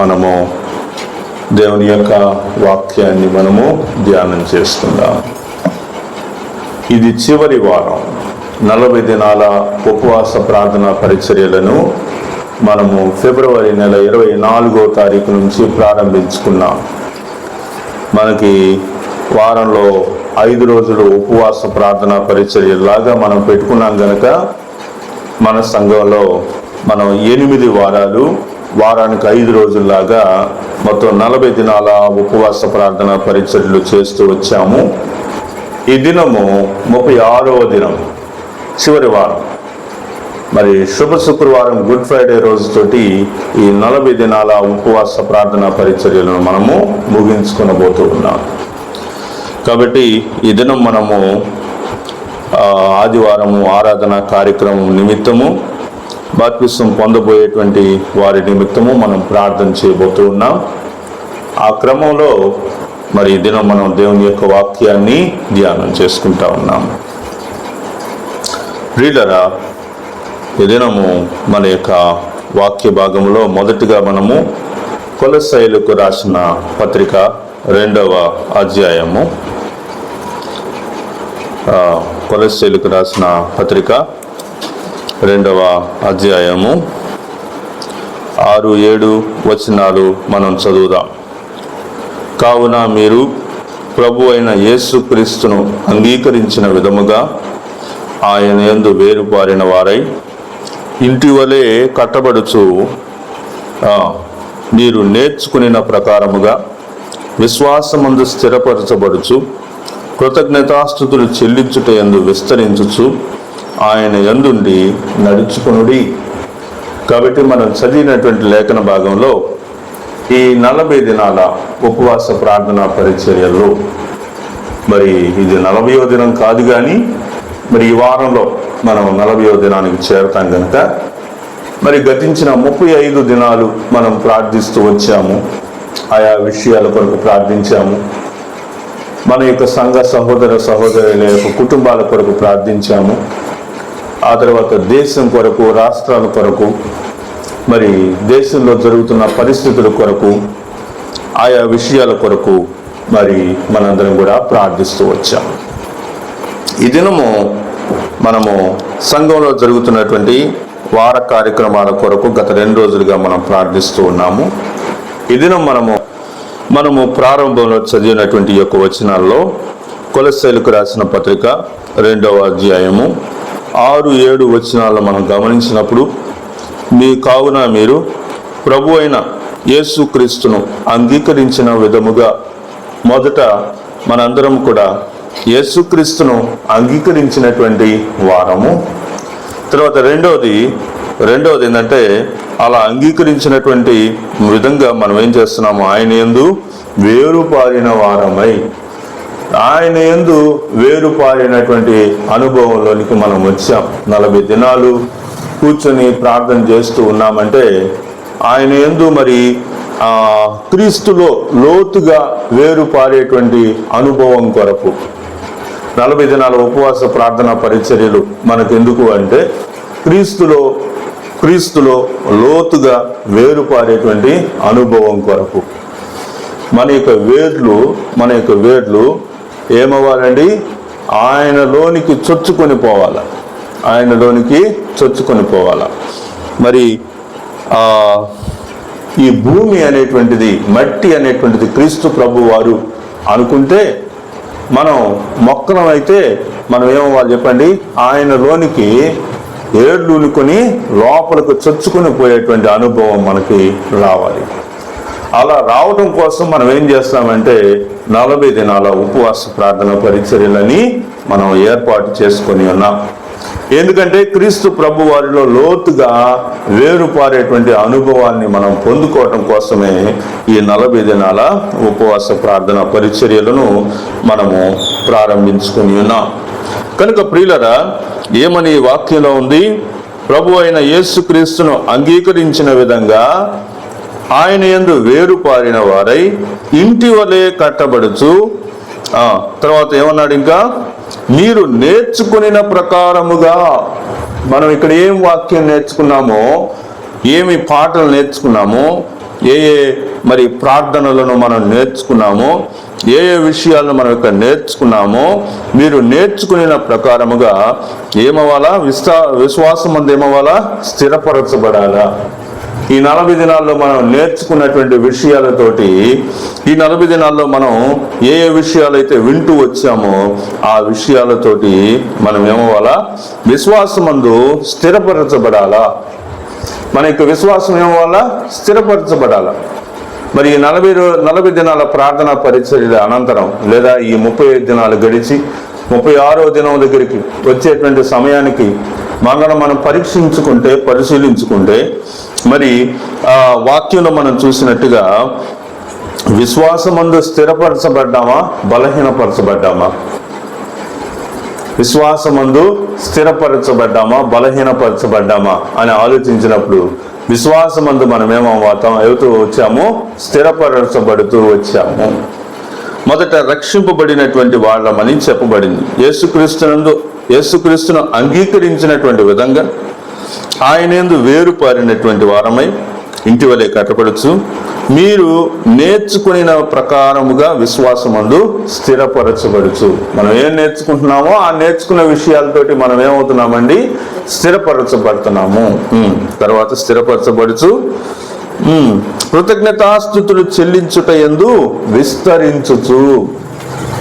మనము దేవుని యొక్క వాక్యాన్ని మనము ధ్యానం చేసుకుందాం. ఇది చివరి వారం. 40 దినాల ఉపవాస ప్రార్థన పరిచర్యలను మనము ఫిబ్రవరి నెల 24వ తారీఖు నుంచి ప్రారంభించుకున్నాం. మనకి వారంలో 5 రోజులు ఉపవాస ప్రార్థన పరిచర్యలాగా మనం పెట్టుకున్నాం కనుక మన సంఘంలో మనం 8 వారాలు, వారానికి 5 రోజుల్లాగా మొత్తం 40 దినాల ఉపవాస ప్రార్థన పరిచర్యలు చేస్తూ వచ్చాము. ఈ దినము 36వ దినం, చివరి వారం. మరి శుభ శుక్రవారం గుడ్ ఫ్రైడే రోజుతోటి ఈ 40 దినాల ఉపవాస ప్రార్థన పరిచర్యలను మనము ముగించుకొనబోతూ ఉన్నాం. కాబట్టి ఈ దినం మనము ఆదివారము ఆరాధన కార్యక్రమం నిమిత్తము, బాప్తిసం పొందబోయేటువంటి వారి నిమిత్తము మనం ప్రార్థన చేయబోతూ ఉన్నాం. ఆ క్రమంలో మరి ఈ దినం మనం దేవుని యొక్క వాక్యాన్ని ధ్యానం చేసుకుంటా ఉన్నాం. ప్రియులారా, ఈ దినము మన యొక్క వాక్య భాగంలో మొదటిగా మనము కొలస్సీయులకు రాసిన పత్రిక 2వ అధ్యాయము, కొలస్సీయులకు రాసిన పత్రిక 2వ అధ్యాయము 6-7 వచనాలు మనం చదువుదాం. కావున మీరు ప్రభు అయిన యేసుక్రీస్తును అంగీకరించిన విధముగా ఆయన యందు వేరుపారిన వారై ఇంటి వలె కట్టబడుచు మీరు నేర్చుకునిన ప్రకారముగా విశ్వాసమందు స్థిరపరచబడుచు కృతజ్ఞతాస్తుతులు చెల్లించుట యందు విస్తరించుచు ఆయన యందుండి నడుచుకొనుడి. కాబట్టి మనం చదివినటువంటి లేఖన భాగంలో ఈ 40 దినాల ఉపవాస ప్రార్థన పరిచర్యల్లో మరి ఇది 40వ దినం కాదు, కానీ మరి ఈ వారంలో మనం 40వ దినానికి చేరతాం కనుక మరి గతించిన 35 దినాలు మనం ప్రార్థిస్తూ వచ్చాము. ఆయా విషయాల కొరకు ప్రార్థించాము. మన యొక్క సంఘ సహోదరుల యొక్క కుటుంబాల కొరకు ప్రార్థించాము. ఆ తర్వాత దేశం కొరకు, రాష్ట్రాల కొరకు, మరి దేశంలో జరుగుతున్న పరిస్థితుల కొరకు, ఆయా విషయాల కొరకు మరి మనందరం కూడా ప్రార్థిస్తూ వచ్చాము. ఈ దినము మనము సంఘంలో జరుగుతున్నటువంటి వార కార్యక్రమాల కొరకు గత 2 రోజులుగా మనం ప్రార్థిస్తూ ఉన్నాము. ఈ దినం మనము ప్రారంభంలో చదివినటువంటి యొక్క వచనాల్లో కొలస్సీయులకు రాసిన పత్రిక 2వ అధ్యాయము 6-7 వచనాలను మనం గమనించినప్పుడు, కావున మీరు ప్రభు అయిన యేసుక్రీస్తును అంగీకరించిన విధముగా, మొదట మనందరం కూడా యేసుక్రీస్తును అంగీకరించినటువంటి వారము. తర్వాత రెండవది ఏంటంటే, అలా అంగీకరించినటువంటి విధంగా మనం ఏం చేస్తున్నాము, ఆయన యందు వేరుపారిన వారమై, ఆయన యందు వేరుపారినటువంటి అనుభవంలోనికి మనం వచ్చాం. 40 దినాలు కూర్చొని ప్రార్థన చేస్తూ ఉన్నామంటే ఆయన యందు మరి క్రీస్తులో లోతుగా వేరుపారేటువంటి అనుభవం కొరకు 40 దినాల ఉపవాస ప్రార్థన పరిచర్యలు మనకెందుకు అంటే, క్రీస్తులో లోతుగా వేరుపారేటువంటి అనుభవం కొరకు. మన యొక్క వేర్లు ఏమవ్వాలండి? ఆయనలోనికి చొచ్చుకొని పోవాలా. మరి ఈ భూమి అనేటువంటిది, మట్టి అనేటువంటిది క్రీస్తు ప్రభు వారు అనుకుంటే, మనం మొక్కలం అయితే మనం ఏమవ్వాలి చెప్పండి? ఆయనలోనికి ఏడ్లుకొని లోపలికి చొచ్చుకొని పోయేటువంటి అనుభవం మనకి రావాలి. అలా రావడం కోసం మనం ఏం చేస్తామంటే 40 దినాల ఉపవాస ప్రార్థన పరిచర్యలని మనం ఏర్పాటు చేసుకొని ఉన్నాం. ఎందుకంటే క్రీస్తు ప్రభు వారిలో లోతుగా వేరుపారేటువంటి అనుభవాన్ని మనం పొందుకోవటం కోసమే ఈ 40 దినాల ఉపవాస ప్రార్థన పరిచర్యలను మనము ప్రారంభించుకొని ఉన్నాం. కనుక ప్రియులరా, ఏమని వాక్యంలో ఉంది? ప్రభు అయిన యేసుక్రీస్తును అంగీకరించిన విధంగా ఆయన యందు వేరుపారిన వారై ఇంటి వలె కట్టబడుచు, తర్వాత ఏమన్నాడు ఇంకా, మీరు నేర్చుకునిన ప్రకారముగా. మనం ఇక్కడ ఏం వాక్యం నేర్చుకున్నామో, ఏమి పాటలు నేర్చుకున్నామో, ఏ మరి ప్రార్థనలను మనం నేర్చుకున్నామో, ఏ విషయాలను మనం ఇక్కడ నేర్చుకున్నామో, మీరు నేర్చుకున్న ప్రకారముగా ఏమవ్వాలా? విశ్వాసం అందు ఏమవ్వాలా? స్థిరపరచబడాలా. ఈ 40 దినాల్లో మనం నేర్చుకున్నటువంటి విషయాలతోటి, ఈ 40 దినాల్లో మనం ఏ విషయాలైతే వింటూ వచ్చామో ఆ విషయాలతోటి మనం ఏమవ్వాలా? విశ్వాసమందు స్థిరపరచబడాలా. మన యొక్క విశ్వాసం ఏమవ్వాలా? స్థిరపరచబడాలా. మరి ఈ 40 దినాల ప్రార్థన పరిచర్య అనంతరం, లేదా ఈ 35 దినాలు గడిచి 36వ దినం దగ్గరికి వచ్చేటువంటి సమయానికి మనం పరిశీలించుకుంటే మరి ఆ వాక్యంలో మనం చూసినట్టుగా విశ్వాసమందు స్థిరపరచబడ్డామా, బలహీనపరచబడ్డామా? విశ్వాసమందు స్థిరపరచబడ్డామా, బలహీనపరచబడ్డామా అని ఆలోచించినప్పుడు విశ్వాసమందు మనం ఏమవుతూ వచ్చాము? స్థిరపరచబడుతూ వచ్చాము. మొదట రక్షింపబడినటువంటి వాళ్ళమని చెప్పబడింది. యేసుక్రీస్తును అంగీకరించినటువంటి విధంగా ఆయనందు వేరుపారినటువంటి వారమై ఇంటి వలె కట్టబడుచు మీరు నేర్చుకున్న ప్రకారముగా విశ్వాసమందు స్థిరపరచబడుచు. మనం ఏం నేర్చుకుంటున్నామో ఆ నేర్చుకున్న విషయాలతోటి మనం ఏమవుతున్నామండి? స్థిరపరచబడుతున్నాము. తర్వాత స్థిరపరచబడుచు కృతజ్ఞతాస్తుతులు చెల్లించుట యందు విస్తరించుచు.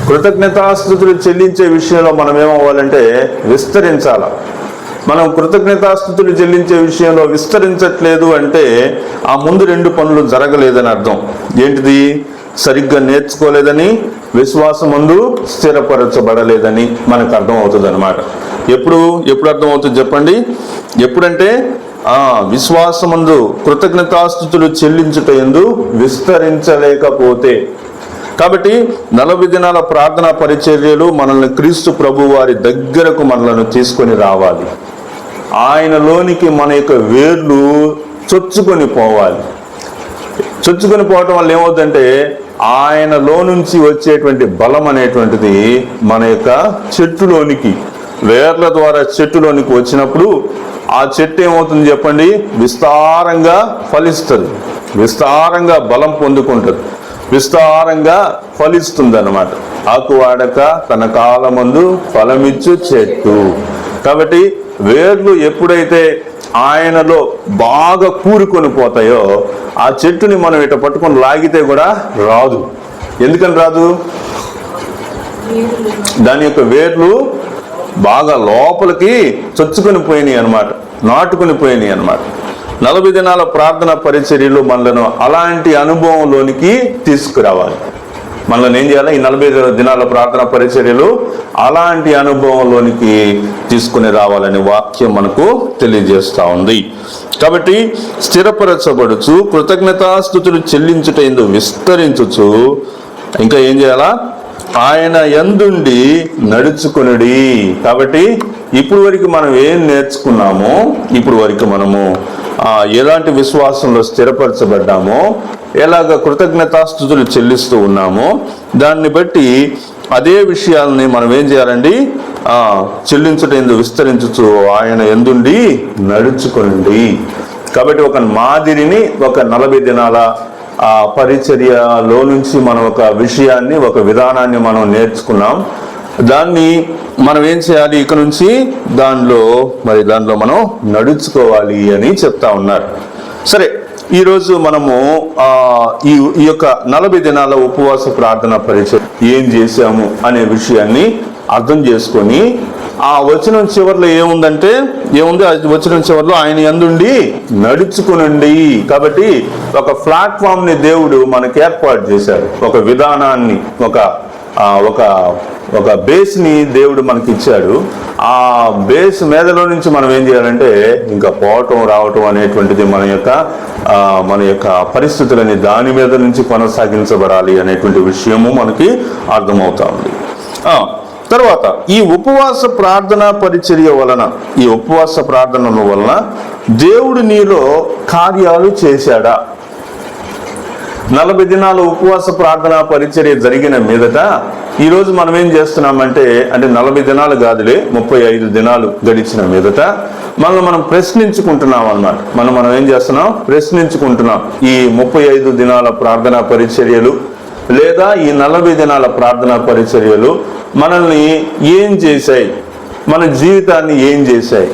కృతజ్ఞతాస్తుతులు చెల్లించే విషయంలో మనం ఏమవ్వాలంటే విస్తరించాల. మనం కృతజ్ఞతాస్తుతులు చెల్లించే విషయంలో విస్తరించట్లేదు అంటే ఆ ముందు 2 పనులు జరగలేదని అర్థం. ఏంటిది? సరిగ్గా నేర్చుకోలేదని, విశ్వాసమందు స్థిరపరచబడలేదని మనకు అర్థం అవుతుంది అనమాట. ఎప్పుడు అర్థం అవుతుంది చెప్పండి? ఎప్పుడంటే విశ్వాసమందు కృతజ్ఞతాస్తుతులు చెల్లించుట యందు విస్తరించలేకపోతే. కాబట్టి 40 దినాల ప్రార్థనా పరిచర్యలు మనల్ని క్రీస్తు ప్రభు వారి దగ్గరకు మనలను తీసుకొని రావాలి. ఆయనలోనికి మన యొక్క వేర్లు చొచ్చుకొని పోవాలి. చొచ్చుకొని పోవటం వల్ల ఏమవుతుందంటే ఆయనలో నుంచి వచ్చేటువంటి బలం అనేటువంటిది మన యొక్క చెట్టులోనికి, వేర్ల ద్వారా చెట్టులోనికి వచ్చినప్పుడు ఆ చెట్టు ఏమవుతుంది చెప్పండి? విస్తారంగా ఫలిస్తుంది, విస్తారంగా బలం పొందుకుంటుంది, విస్తారంగా ఫలిస్తుంది అన్నమాట. ఆకు వాడక తన కాలమందు ఫలమిచ్చు చెట్టు. కాబట్టి వేర్లు ఎప్పుడైతే ఆయనలో బాగా కూరుకొని పోతాయో ఆ చెట్టుని మనం ఇట పట్టుకొని లాగితే కూడా రాదు. ఎందుకని రాదు? దాని యొక్క వేర్లు బాగా లోపలికి చొచ్చుకొని పోయినాయి అనమాట, నాటుకొని పోయినాయి అనమాట. 40 దినాల ప్రార్థన పరిచర్యలు మనలను అలాంటి అనుభవంలోనికి తీసుకురావాలి. మనల్ని ఏం చేయాలి? ఈ 40 దినాల ప్రార్థన పరిచర్యలు అలాంటి అనుభవంలోనికి తీసుకుని రావాలని వాక్యం మనకు తెలియజేస్తూ ఉంది. కాబట్టి స్థిరపరచబడుచు కృతజ్ఞతాస్తుతులు చెల్లించుట యందు విస్తరించుచు ఇంకా ఏం చేయాలా? ఆయన యందుండి నడుచుకునుడి. కాబట్టి ఇప్పుడు వరకు మనం ఏం నేర్చుకున్నామో, ఇప్పుడు వరకు మనము ఎలాంటి విశ్వాసంలో స్థిరపరచబడ్డామో, ఎలాగ కృతజ్ఞతాస్తుతులు చెల్లిస్తూ ఉన్నామో దాన్ని బట్టి అదే విషయాలని మనం ఏం చేయాలండి? చెల్లించుట యందు విస్తరించుచు ఆయన యందుండి నడుచుకునండి. కాబట్టి ఒక మాదిరిని, ఒక 40 దినాల పరిచర్యలో నుంచి మనం ఒక విషయాన్ని, ఒక విధానాన్ని మనం నేర్చుకున్నాం. దాన్ని మనం ఏం చేయాలి? ఇక నుంచి దానిలో మనం నడుచుకోవాలి అని చెప్తా ఉన్నారు. సరే, ఈరోజు మనము ఈ యొక్క 40 దినాల ఉపవాస ప్రార్థన పరిచర్య ఏం చేశాము అనే విషయాన్ని అర్థం చేసుకొని ఆ వచనం చివరిలో ఏముంది? వచనం చివరిలో ఆయన యందుండి నడుచుకునండి. కాబట్టి ఒక ప్లాట్ఫామ్ ని దేవుడు మనకు ఏర్పాటు చేశాడు, ఒక విధానాన్ని, ఒక బేస్ ని దేవుడు మనకి ఇచ్చాడు. ఆ బేస్ మీదలో నుంచి మనం ఏం చేయాలంటే ఇంకా పోవటం రావటం అనేటువంటిది మన యొక్క పరిస్థితులని దాని మీద నుంచి కొనసాగించబడాలి అనేటువంటి విషయము మనకి అర్థమవుతా ఉంది. తర్వాత ఈ ఉపవాస ప్రార్థన పరిచర్య వలన, ఈ ఉపవాస ప్రార్థనల వలన దేవుడు నీలో కార్యాలు చేశాడా? 40 దినాలు ఉపవాస ప్రార్థన పరిచర్య జరిగిన మీదట ఈరోజు మనం ఏం చేస్తున్నామంటే, అంటే 40 దినాలు కాదులే, 35 దినాలు గడిచిన మీదట మనం ప్రశ్నించుకుంటున్నాం అన్నమాట. మనం ఏం చేస్తున్నాం? ప్రశ్నించుకుంటున్నాం. ఈ 35 దినాల ప్రార్థనా పరిచర్యలు లేదా ఈ 40 దినాల ప్రార్థనా పరిచర్యలు మనల్ని ఏం చేశాయి, మన జీవితాన్ని ఏం చేశాయి?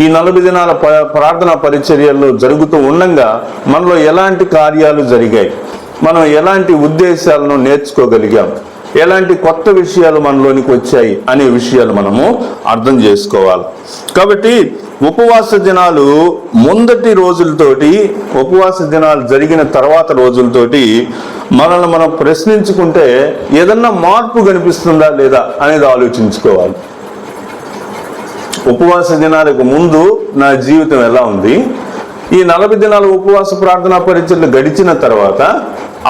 ఈ 40 దినాల ప్రార్థనా పరిచర్యల్లో జరుగుతూ ఉండగా మనలో ఎలాంటి కార్యాలు జరిగాయి, మనం ఎలాంటి ఉద్దేశాలను నేర్చుకోగలిగాం, ఎలాంటి కొత్త విషయాలు మనలోనికి వచ్చాయి అనే విషయాలు మనము అర్థం చేసుకోవాలి. కాబట్టి ఉపవాస దినాలు ముందటి రోజులతోటి, ఉపవాస దినాలు జరిగిన తర్వాత రోజులతోటి మనల్ని మనం ప్రశ్నించుకుంటే ఏదన్నా మార్పు కనిపిస్తుందా లేదా అనేది ఆలోచించుకోవాలి. ఉపవాస దినాలకు ముందు నా జీవితం ఎలా ఉంది, ఈ 40 దినాల ఉపవాస ప్రార్థనా పరిచర్యలు గడిచిన తర్వాత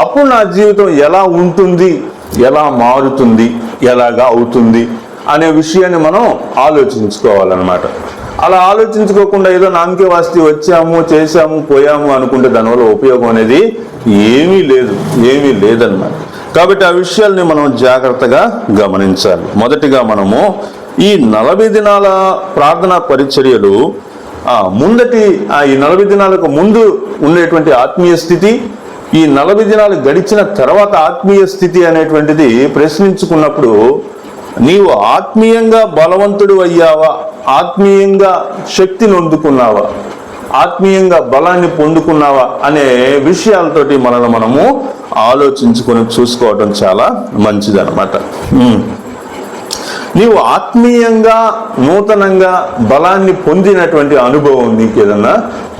అప్పుడు నా జీవితం ఎలా ఉంటుంది, ఎలా మారుతుంది, ఎలాగా అవుతుంది అనే విషయాన్ని మనం ఆలోచించుకోవాలన్నమాట. అలా ఆలోచించుకోకుండా ఏదో నామకే వాస్తి వచ్చాము, చేశాము, పోయాము అనుకుంటే దానివల్ల ఉపయోగం అనేది ఏమీ లేదన్నమాట. కాబట్టి ఆ విషయాల్ని మనం జాగ్రత్తగా గమనించాలి. మొదటిగా మనము ఈ 40 దినాల ప్రార్థనా పరిచర్యలు ఈ 40 దినాలకు ముందు ఉండేటువంటి ఆత్మీయ స్థితి, ఈ 40 దినాలు గడిచిన తర్వాత ఆత్మీయ స్థితి అనేటువంటిది ప్రశ్నించుకున్నప్పుడు నీవు ఆత్మీయంగా బలవంతుడు అయ్యావా, ఆత్మీయంగా శక్తిని అందుకున్నావా, ఆత్మీయంగా బలాన్ని పొందుకున్నావా అనే విషయాలతోటి మనము ఆలోచించుకొని చూసుకోవడం చాలా మంచిదన్నమాట. నీవు ఆత్మీయంగా నూతనంగా బలాన్ని పొందినటువంటి అనుభవం నీకు ఏదన్నా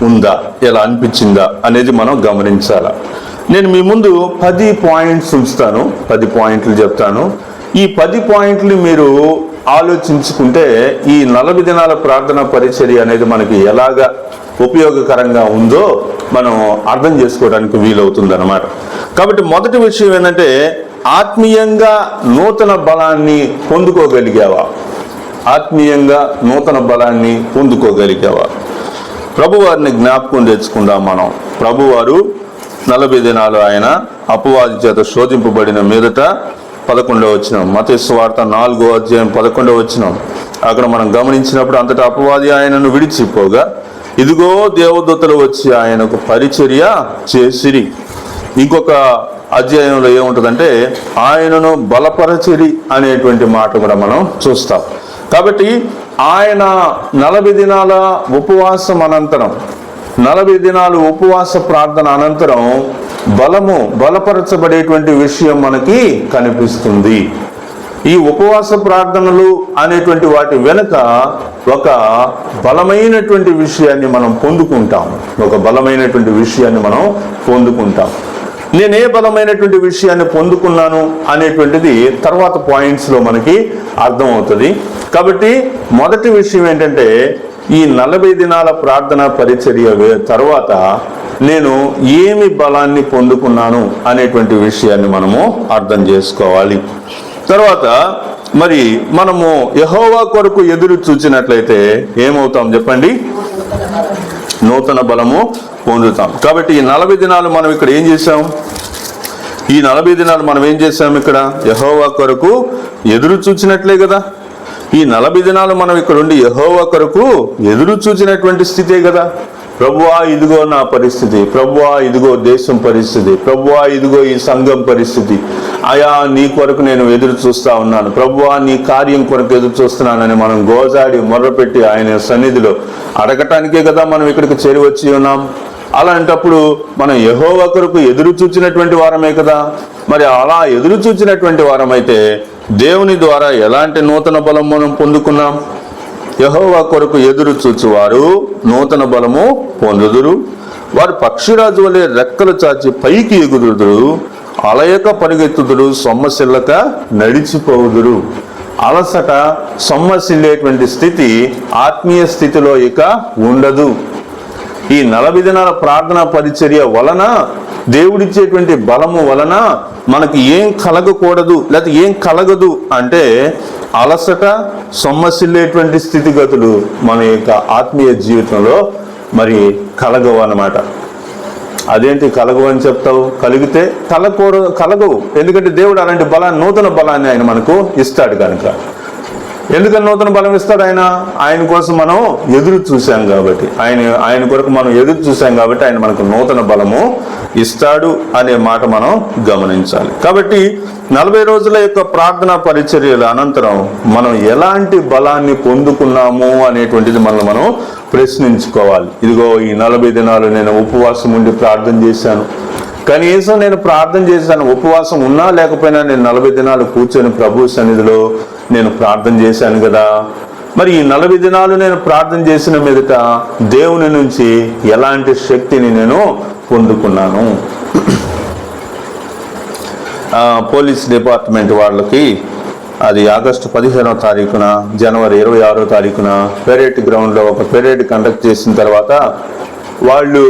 ఉందా, ఎలా అనిపించిందా అనేది మనం గమనించాలా. నేను మీ ముందు 10 పాయింట్స్ ఉంచుతాను, 10 పాయింట్లు చెప్తాను. ఈ 10 పాయింట్లు మీరు ఆలోచించుకుంటే ఈ 40 దినాల ప్రార్థన పరిచర్య అనేది మనకి ఎలాగా ఉపయోగకరంగా ఉందో మనం అర్థం చేసుకోవడానికి వీలవుతుంది అన్నమాట. కాబట్టి మొదటి విషయం ఏంటంటే, ఆత్మీయంగా నూతన బలాన్ని పొందుకోగలిగావా, ఆత్మీయంగా నూతన బలాన్ని పొందుకోగలిగావా? ప్రభువారిని జ్ఞాపకం తెచ్చుకుందాం మనం. ప్రభువారు 40 దినాలు ఆయన అపవాది చేత శోధింపబడిన మీదట 11వ వచనం, మత్తయి సువార్త 4వ అధ్యాయం 11వ వచనం, అక్కడ మనం గమనించినప్పుడు, అంతటా అపవాది ఆయనను విడిచిపోగా ఇదిగో దేవదూతలు వచ్చి ఆయనకు పరిచర్య చేసిరి. ఇంకొక అధ్యాయంలో ఏముంటుందంటే ఆయనను బలపరచిరి అనేటువంటి మాట కూడా మనం చూస్తాం. కాబట్టి ఆయన 40 దినాల ఉపవాసం అనంతరం, 40 దినాలు ఉపవాస ప్రార్థన అనంతరం బలపరచబడేటువంటి విషయం మనకి కనిపిస్తుంది. ఈ ఉపవాస ప్రార్థనలు అనేటువంటి వాటి వెనుక ఒక బలమైనటువంటి విషయాన్ని మనం పొందుకుంటాం, ఒక బలమైనటువంటి విషయాన్ని మనం పొందుకుంటాం. నేను ఏ బలమైనటువంటి విషయాన్ని పొందుకున్నాను అనేటువంటిది తర్వాత పాయింట్స్లో మనకి అర్థమవుతుంది. కాబట్టి మొదటి విషయం ఏంటంటే, ఈ 40 దినాల ప్రార్థన పరిచర్య తర్వాత నేను ఏమి బలాన్ని పొందుకున్నాను అనేటువంటి విషయాన్ని మనము అర్థం చేసుకోవాలి. తర్వాత మరి మనము యెహోవా కొరకు ఎదురు చూచినట్లయితే ఏమవుతాం చెప్పండి? నూతన బలము పొందుతాం. కాబట్టి ఈ 40 దినాలు మనం ఇక్కడ ఏం చేసాం? ఈ 40 దినాలు మనం ఏం చేసాం? ఇక్కడ యెహోవా కొరకు ఎదురు చూచినట్లే కదా. ఈ 40 దినాలు మనం ఇక్కడ ఉండి యెహోవా కొరకు ఎదురు చూచినటువంటి స్థితే కదా. ప్రభువా ఇదిగో నా పరిస్థితి, ప్రభువా ఇదిగో దేశం పరిస్థితి, ప్రభువా ఇదిగో ఈ సంఘం పరిస్థితి, ఆయా నీ కొరకు నేను ఎదురు చూస్తా ఉన్నాను, ప్రభువా నీ కార్యం కొరకు ఎదురు చూస్తున్నానని మనం గోజాడి మొర్రపెట్టి ఆయన సన్నిధిలో అడగటానికే కదా మనం ఇక్కడికి చేరి వచ్చి ఉన్నాం. అలాంటప్పుడు మనం యెహోవా కొరకు ఎదురు చూచినటువంటి వారమే కదా. మరి అలా ఎదురు చూచినటువంటి వారమైతే దేవుని ద్వారా ఎలాంటి నూతన బలం మనం పొందుకున్నాం? యెహోవా కొరకు ఎదురు చూచువారు నూతన బలము పొందుదురు, వారు పక్షిరాజు వలె రెక్కలు చాచి పైకి ఎగురుదురు, అలయక పరిగెత్తుదురు, సొమ్మసిల్లక నడిచిపోవుదురు. అలసట, సొమ్మసిల్లేటువంటి స్థితి ఆత్మీయ స్థితిలో ఇక ఉండదు. ఈ 40 దినాల ప్రార్థన పరిచర్య వలన, దేవుడిచ్చేటువంటి బలము వలన మనకి ఏం కలగకూడదు, లేకపోతే ఏం కలగదు అంటే అలసట, సొమ్మసిల్లేటువంటి స్థితిగతులు మన యొక్క ఆత్మీయ జీవితంలో మరి కలగవు అన్నమాట. అదేంటి కలగవు అని చెప్తావు? కలిగితే కలగవు. ఎందుకంటే దేవుడు అలాంటి బలాన్ని, నూతన బలాన్ని ఆయన మనకు ఇస్తాడు కనుక. ఎందుకని నూతన బలం ఇస్తాడు ఆయన కోసం మనం ఎదురు చూసాం కాబట్టి, ఆయన కొరకు మనం ఎదురు చూసాం కాబట్టి ఆయన మనకు నూతన బలము ఇస్తాడు అనే మాట మనం గమనించాలి. కాబట్టి 40 రోజుల యొక్క ప్రార్థనా పరిచర్యల అనంతరం మనం ఎలాంటి బలాన్ని పొందుకున్నాము అనేటువంటిది మనం ప్రశ్నించుకోవాలి. ఇదిగో ఈ 40 దినాలు నేను ఉపవాసం ఉండి ప్రార్థన చేశాను, కనీసం నేను ప్రార్థన చేశాను, ఉపవాసం ఉన్నా లేకపోయినా నేను 40 దినాలు కూర్చొని ప్రభు సన్నిధిలో నేను ప్రార్థన చేశాను కదా. మరి ఈ 40 దినాలు నేను ప్రార్థన చేసిన మీదట దేవుని నుంచి ఎలాంటి శక్తిని నేను పొందుకున్నాను? పోలీస్ డిపార్ట్మెంట్ వాళ్ళకి అది ఆగస్టు 15వ తారీఖున, జనవరి 26వ తారీఖున పెరేడ్ గ్రౌండ్లో ఒక పెరేడ్ కండక్ట్ చేసిన తర్వాత వాళ్ళు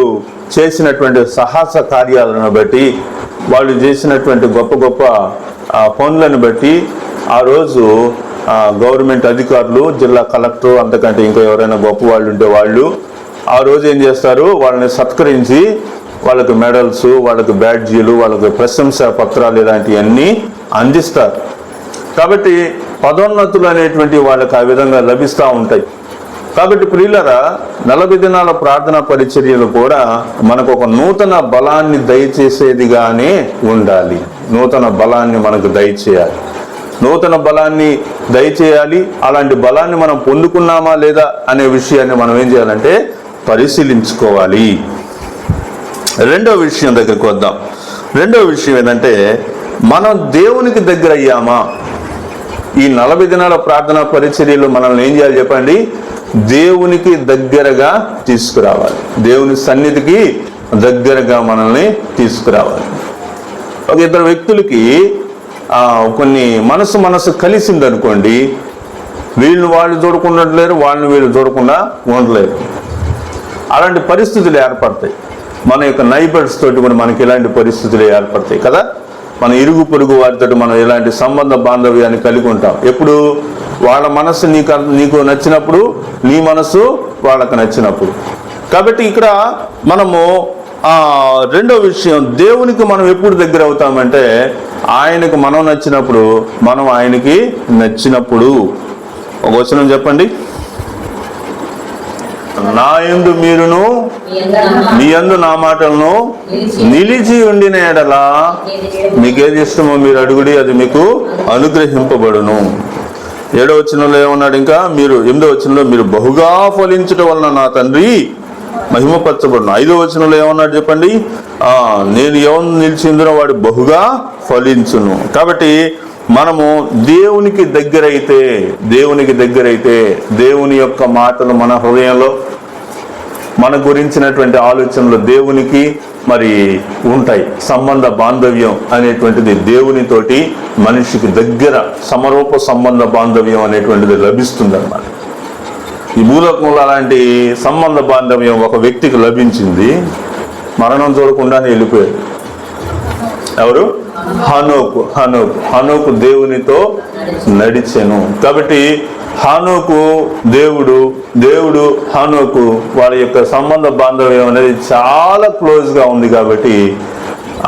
చేసినటువంటి సాహస కార్యాలను బట్టి, వాళ్ళు చేసినటువంటి గొప్ప గొప్ప పనులను బట్టి ఆ రోజు గవర్నమెంట్ అధికారులు, జిల్లా కలెక్టర్, అంతకంటే ఇంకా ఎవరైనా గొప్ప వాళ్ళు ఉంటే వాళ్ళు ఆ రోజు ఏం చేస్తారు, వాళ్ళని సత్కరించి వాళ్ళకి మెడల్స్, వాళ్ళకి బ్యాడ్జీలు, వాళ్ళకి ప్రశంసా పత్రాలు ఇలాంటివన్నీ అందిస్తారు. కాబట్టి పదోన్నతులు అనేటువంటి వాళ్ళకి ఆ విధంగా లభిస్తూ ఉంటాయి. కాబట్టి ప్రియులరా, 40 దినాల ప్రార్థనా పరిచర్యలు కూడా మనకు ఒక నూతన బలాన్ని దయచేసేదిగానే ఉండాలి. నూతన బలాన్ని మనకు దయచేయాలి, నూతన బలాన్ని దయచేయాలి. అలాంటి బలాన్ని మనం పొందుకున్నామా లేదా అనే విషయాన్ని మనం ఏం చేయాలంటే పరిశీలించుకోవాలి. రెండో విషయం దగ్గరికి వద్దాం. రెండో విషయం ఏంటంటే, మనం దేవునికి దగ్గర అయ్యామా? ఈ 40 దినాల ప్రార్థనా పరిచర్యలు మనల్ని ఏం చేయాలి చెప్పండి? దేవునికి దగ్గరగా తీసుకురావాలి. దేవుని సన్నిధికి దగ్గరగా మనల్ని తీసుకురావాలి. ఒక ఇద్దరు వ్యక్తులకి కొన్ని మనసు కలిసింది అనుకోండి, వీళ్ళు వాళ్ళు చూడకుండలేరు, వాళ్ళని వీళ్ళు చూడకుండా ఉండలేరు. అలాంటి పరిస్థితులు ఏర్పడతాయి. మన యొక్క నైబర్స్ తోటి కూడా మనకి ఇలాంటి పరిస్థితులు ఏర్పడతాయి కదా. మన ఇరుగు పొరుగు వారితో మనం ఇలాంటి సంబంధ బాంధవ్యాన్ని కలిగి ఉంటాం. ఎప్పుడు? వాళ్ళ మనస్సు నీకు నచ్చినప్పుడు, నీ మనసు వాళ్ళకు నచ్చినప్పుడు. కాబట్టి ఇక్కడ మనము రెండో విషయం, దేవునికి మనం ఎప్పుడు దగ్గర అవుతామంటే ఆయనకు మనం నచ్చినప్పుడు, మనం ఆయనకి నచ్చినప్పుడు. ఒక వచనం చెప్పండి. నా యందు మీరును మీ యందు నా మాటలను నిలిచి ఉండిన ఎడల మీకేది ఇష్టమో మీరు అడుగుడి, అది మీకు అనుగ్రహింపబడును. 7వ వచనంలో ఏమన్నాడు? ఇంకా మీరు 8వ వచనంలో మీరు బహుగా ఫలించడం వలన నా తండ్రి మహిమపరచబడును. 5వ వచనంలో ఏమన్నాడు చెప్పండి? నేను ఎవరు నిలిచిందో వాడు బహుగా ఫలించును. కాబట్టి మనము దేవునికి దగ్గరైతే దేవుని యొక్క మాటలు మన హృదయంలో, మన గురించినటువంటి ఆలోచనలు దేవునికి మరి ఉంటాయి. సంబంధ బాంధవ్యం అనేటువంటిది దేవునితోటి మనిషికి దగ్గర సమరూప సంబంధ బాంధవ్యం అనేటువంటిది లభిస్తుంది అన్నమాట. ఈ భూలోకంలో అలాంటి సంబంధ బాంధవ్యం ఒక వ్యక్తికి లభించింది, మరణం చూడకుండానే వెళ్ళిపోయాడు. ఎవరు? హనోకు దేవునితో నడిచెను. కాబట్టి హానోకు దేవుడు హానోకు వాళ్ళ యొక్క సంబంధ బాంధవ్యం అనేది చాలా క్లోజ్గా ఉంది. కాబట్టి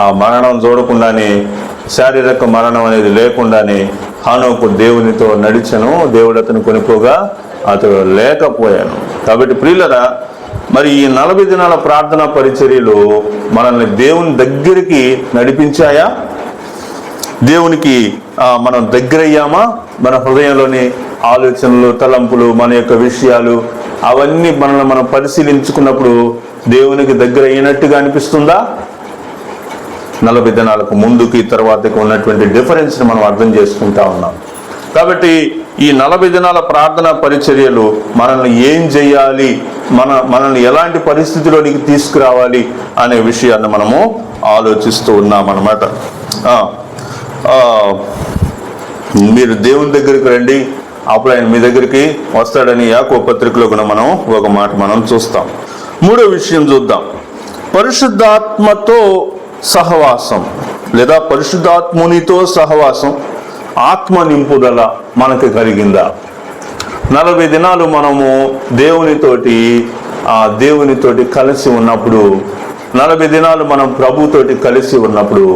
ఆ మరణం చూడకుండానే, శారీరక మరణం అనేది లేకుండానే హానోకు దేవునితో నడిచెను. దేవుడు అతను కొనుక్కోగా అతడు లేకపోయాను. కాబట్టి ప్రియులరా, మరి ఈ 40 దినాల ప్రార్థనా పరిచర్యలు మనల్ని దేవుని దగ్గరికి నడిపించాయా? దేవునికి మనం దగ్గరయ్యామా? మన హృదయంలోని ఆలోచనలు, తలంపులు, మన యొక్క విషయాలు అవన్నీ మనల్ని మనం పరిశీలించుకున్నప్పుడు దేవునికి దగ్గర అయినట్టుగా అనిపిస్తుందా? 40 దినాలకు ముందుకి తర్వాతకి ఉన్నటువంటి డిఫరెన్స్ని మనం అర్థం చేసుకుంటా ఉన్నాం. కాబట్టి ఈ 40 దినాల ప్రార్థనా పరిచర్యలు మనల్ని ఏం చేయాలి, మనల్ని ఎలాంటి పరిస్థితిలోనికి తీసుకురావాలి అనే విషయాన్ని మనము ఆలోచిస్తూ ఉన్నాం అన్నమాట. మీరు దేవుని దగ్గరికి రండి, అప్పుడు ఆయన మీ దగ్గరికి వస్తాడని యాకోబు పత్రికలో కూడా మనం ఒక మాట మనం చూస్తాం. మూడో విషయం చూద్దాం. పరిశుద్ధాత్మతో సహవాసం లేదా పరిశుద్ధాత్మునితో సహవాసం, ఆత్మ నింపుదల మనకు కలిగిందా? 40 దినాలు మనము దేవునితోటి కలిసి ఉన్నప్పుడు 40 దినాలు మనం ప్రభుతోటి కలిసి ఉన్నప్పుడు,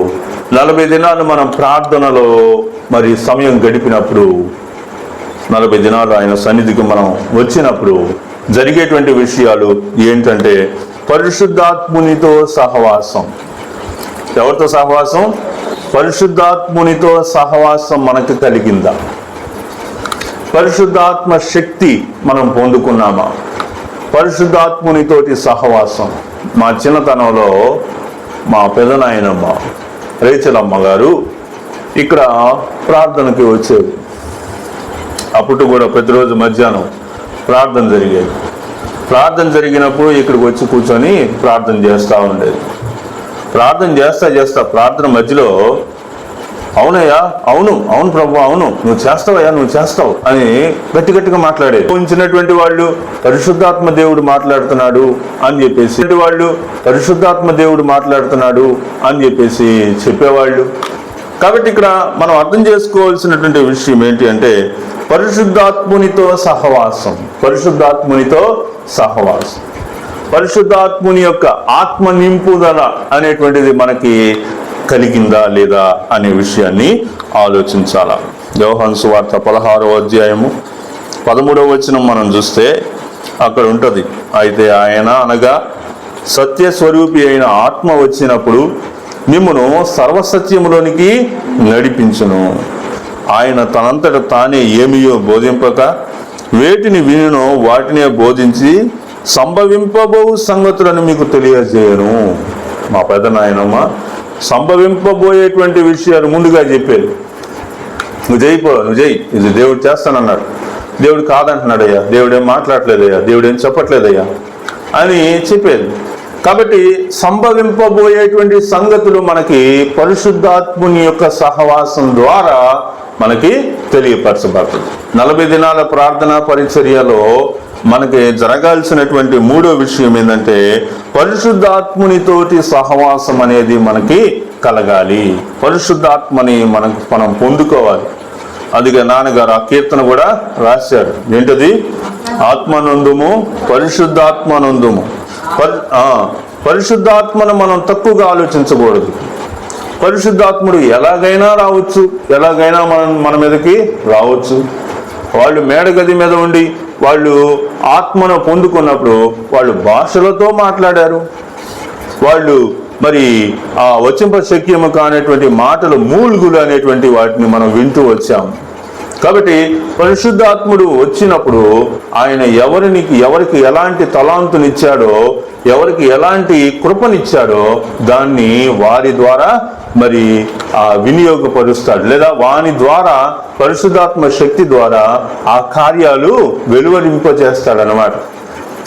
40 దినాలు మనం ప్రార్థనలో మరి సమయం గడిపినప్పుడు, 40 దినాలు ఆయన సన్నిధికి మనం వచ్చినప్పుడు జరిగేటువంటి విషయాలు ఏంటంటే పరిశుద్ధాత్మునితో సహవాసం. ఎవరితో సహవాసం? పరిశుద్ధాత్మునితో సహవాసం మనకు కలిగిందా? పరిశుద్ధాత్మ శక్తి మనం పొందుకున్నామా? పరిశుద్ధాత్మునితోటి సహవాసం. మా చిన్నతనంలో మా పెదనాయనమ్మ రేచలమ్మ గారు ఇక్కడ ప్రార్థనకి వచ్చేది. అప్పుడు కూడా ప్రతిరోజు మధ్యాహ్నం ప్రార్థన జరిగేది. ప్రార్థన జరిగినప్పుడు ఇక్కడికి వచ్చి కూర్చొని ప్రార్థన చేస్తూ ఉండేది. ప్రార్థన చేస్తా ప్రార్థన మధ్యలో అవునయ్యా, అవును ప్రభు, అవును నువ్వు చేస్తావయ్యా, నువ్వు చేస్తావు అని గట్టిగా మాట్లాడేది. ఉంచినటువంటి వాళ్ళు పరిశుద్ధాత్మ దేవుడు మాట్లాడుతున్నాడు అని చెప్పేసి, పరిశుద్ధాత్మ దేవుడు మాట్లాడుతున్నాడు అని చెప్పేసి చెప్పేవాళ్ళు. కాబట్టి ఇక్కడ మనం అర్థం చేసుకోవాల్సినటువంటి విషయం ఏంటి అంటే పరిశుద్ధాత్మునితో సహవాసం. పరిశుద్ధాత్మునితో సహవాసం, పరిశుద్ధాత్ముని యొక్క ఆత్మ నింపుదల అనేటువంటిది మనకి కలిగిందా లేదా అనే విషయాన్ని ఆలోచించాల. యోహాను సువార్త 16వ అధ్యాయము 13వ వచనం మనం చూస్తే అక్కడ ఉంటుంది, అయితే ఆయన అనగా సత్యస్వరూపి అయిన ఆత్మ వచ్చినప్పుడు మిమ్మును సర్వసత్యములోనికి నడిపించును. ఆయన తనంతట తానే ఏమియో బోధింపక వేటిని వినునో వాటినే బోధించి సంభవింపబో సంగతులను మీకు తెలియజేయను. మా పెదనాయనమ్మ సంభవింపబోయేటువంటి విషయాలు ముందుగా చెప్పేది. నువ్వు చేయి, ఇది దేవుడు చేస్తానన్నాడు, దేవుడు కాదంటున్నాడయ్యా, దేవుడేం మాట్లాడలేదయ్యా, దేవుడేం చెప్పట్లేదయ్యా అని చెప్పేది. కాబట్టి సంభవింపబోయేటువంటి సంగతులు మనకి పరిశుద్ధాత్ముని యొక్క సహవాసం ద్వారా మనకి తెలియపరచబడుతుంది. 40 దినాల ప్రార్థన పరిచర్యలో మనకి జరగాల్సినటువంటి 3వ విషయం ఏంటంటే పరిశుద్ధాత్మునితోటి సహవాసం అనేది మనకి కలగాలి. పరిశుద్ధాత్మని మనం పొందుకోవాలి. అందుకే నాన్నగారు ఆ కీర్తన కూడా రాశాడు. ఏంటది? ఆత్మనందుము పరిశుద్ధాత్మనందుము. పరిశుద్ధాత్మను మనం తక్కువగా ఆలోచించకూడదు. పరిశుద్ధాత్ముడు ఎలాగైనా రావచ్చు, ఎలాగైనా మన మీదకి రావచ్చు. వాళ్ళు మేడగది మీద ఉండి వాళ్ళు ఆత్మను పొందుకున్నప్పుడు వాళ్ళు భాషలతో మాట్లాడారు. వాళ్ళు మరి ఆ వచింపశక్యము కానటువంటి మాటలు మూలుగులు అనేటువంటి వాటిని మనం వింటూ వచ్చాము. కాబట్టి పరిశుద్ధాత్ముడు వచ్చినప్పుడు ఆయన ఎవరికి ఎలాంటి తలాంతునిచ్చాడో, ఎవరికి ఎలాంటి కృపనిచ్చాడో దాన్ని వారి ద్వారా మరి వినియోగపరుస్తాడు, లేదా వాని ద్వారా పరిశుద్ధాత్మ శక్తి ద్వారా ఆ కార్యాలు వెలువరింపజేస్తాడు అన్నమాట.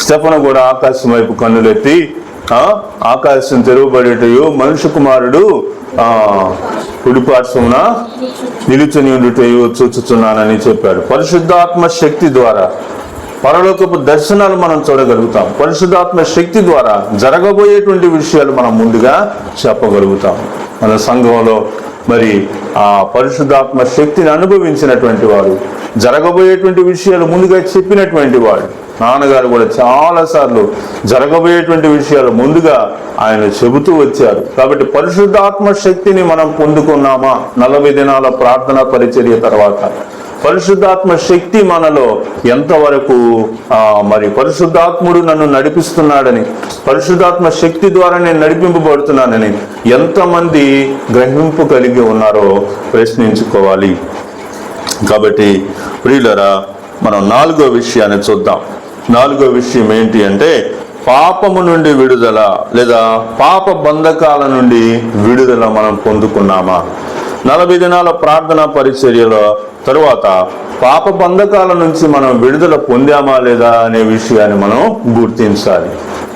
స్టెఫను కూడా ఆకాశం వైపు కన్నులెత్తి ఆకాశం తెరవబడేటయు మనుష్య కుమారుడు కుడిపార్శ్వమున నిలుచుని ఉండుటయు చూచుచున్నానని చెప్పాడు. పరిశుద్ధాత్మ శక్తి ద్వారా పరలోకపు దర్శనాలు మనం చూడగలుగుతాం. పరిశుద్ధాత్మ శక్తి ద్వారా జరగబోయేటువంటి విషయాలు మనం ముందుగా చెప్పగలుగుతాం. మన సంఘంలో మరి ఆ పరిశుద్ధాత్మ శక్తిని అనుభవించినటువంటి వారు, జరగబోయేటువంటి విషయాలు ముందుగా చెప్పినటువంటి వాడు. నాన్నగారు కూడా చాలాసార్లు జరగబోయేటువంటి విషయాలు ముందుగా ఆయన చెబుతూ వచ్చారు. కాబట్టి పరిశుద్ధాత్మ శక్తిని మనం పొందుకున్నామా 40 దినాల ప్రార్థన పరిచర్య తర్వాత? పరిశుద్ధాత్మ శక్తి మనలో ఎంతవరకు మరి పరిశుద్ధాత్ముడు నన్ను నడిపిస్తున్నాడని, పరిశుద్ధాత్మ శక్తి ద్వారా నేను నడిపింపబడుతున్నానని ఎంతమంది గ్రహింపు కలిగి ఉన్నారో ప్రశ్నించుకోవాలి. కాబట్టి ప్రియులరా, మనం 4వ విషయాన్ని చూద్దాం. 4వ విషయం ఏంటి అంటే పాపము నుండి విడుదల, లేదా పాప బంధకాల నుండి విడుదల మనం పొందుకున్నామా? 40 దినాల ప్రార్థనా పరిచర్యలో తరువాత పాప బంధకాల నుంచి మనం విడుదల పొందామా లేదా అనే విషయాన్ని మనం గుర్తించాలి.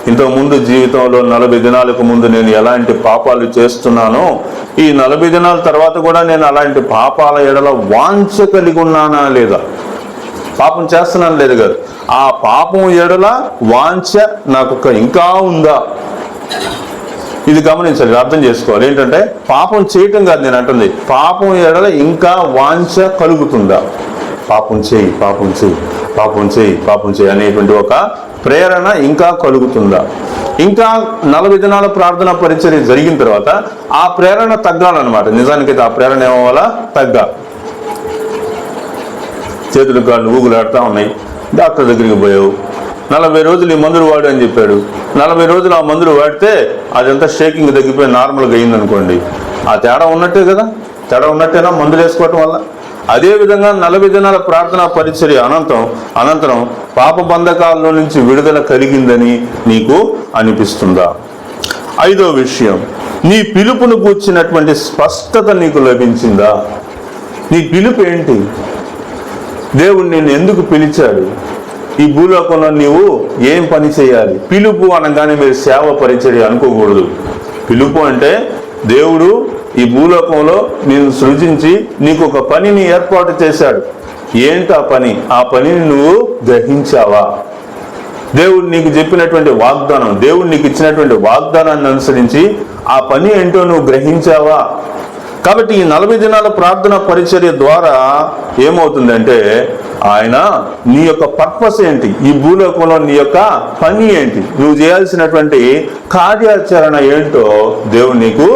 ఇంతకుముందు జీవితంలో 40 దినాలకు ముందు నేను ఎలాంటి పాపాలు చేస్తున్నానో, ఈ 40 దినాల తర్వాత కూడా నేను అలాంటి పాపాల ఎడల వాంఛ కలిగి ఉన్నానా లేదా? పాపం చేస్తున్నాను లేదు కదా, ఆ పాపం ఎడల వాంఛ నాకు ఇంకా ఉందా? ఇది గమనించాలి, అర్థం చేసుకోవాలి. ఏంటంటే పాపం చేయటం కాదు నేను అంటుంది, పాపం ఎడల ఇంకా వాంఛ కలుగుతుందా? పాపం చేయి, పాపం చేయి, పాపం చేయి, పాపం చేయి అనేటువంటి ఒక ప్రేరణ ఇంకా కలుగుతుందా? ఇంకా 40 దినాల ప్రార్థన పరిచర్య జరిగిన తర్వాత ఆ ప్రేరణ తగ్గాలన్నమాట. నిజానికైతే ఆ ప్రేరణ ఏమవ్వాలా? తగ్గాలి. చేతులు కాళ్ళు ఊగులాడుతూ ఉన్నాయి, డాక్టర్ దగ్గరికి పోయావు, 40 రోజులు ఈ మందులు వాడు అని చెప్పాడు. 40 రోజులు ఆ మందులు వాడితే అదంతా షేకింగ్ తగ్గిపోయి నార్మల్గా అయిందనుకోండి, ఆ తేడా ఉన్నట్టే కదా? తేడా ఉన్నట్టేనా మందులు వేసుకోవటం వల్ల? అదేవిధంగా 40 దినాల ప్రార్థన పరిచర్య అనంతరం పాప బంధకాల్లో నుంచి విడుదల కలిగిందని నీకు అనిపిస్తుందా? 5వ విషయం, నీ పిలుపును కూర్చున్నటువంటి స్పష్టత నీకు లభించిందా? నీ పిలుపు ఏంటి? దేవుడు నిన్ను ఎందుకు పిలిచాడు? ఈ భూలోకంలో నీవు ఏం పని చేయాలి? పిలుపు అనగానే మీరు సేవ పరిచర్య అనుకోకూడదు. పిలుపు అంటే దేవుడు ఈ భూలోకంలో నిన్ను సృజించి నీకు ఒక పనిని ఏర్పాటు చేశాడు. ఏంటి ఆ పని? ఆ పనిని నువ్వు గ్రహించావా? దేవుడు నీకు చెప్పినటువంటి వాగ్దానం, దేవుడు నీకు ఇచ్చినటువంటి వాగ్దానాన్ని అనుసరించి ఆ పని ఏంటో నువ్వు గ్రహించావా? కాబట్టి ఈ 40 దినాల ప్రార్థన పరిచర్య ద్వారా ఏమవుతుందంటే ఆయన నీ యొక్క పర్పస్ ఏంటి, ఈ భూలోకంలో నీ యొక్క పని ఏంటి, నువ్వు చేయాల్సినటువంటి కార్యాచరణ ఏంటో దేవుడు నీకు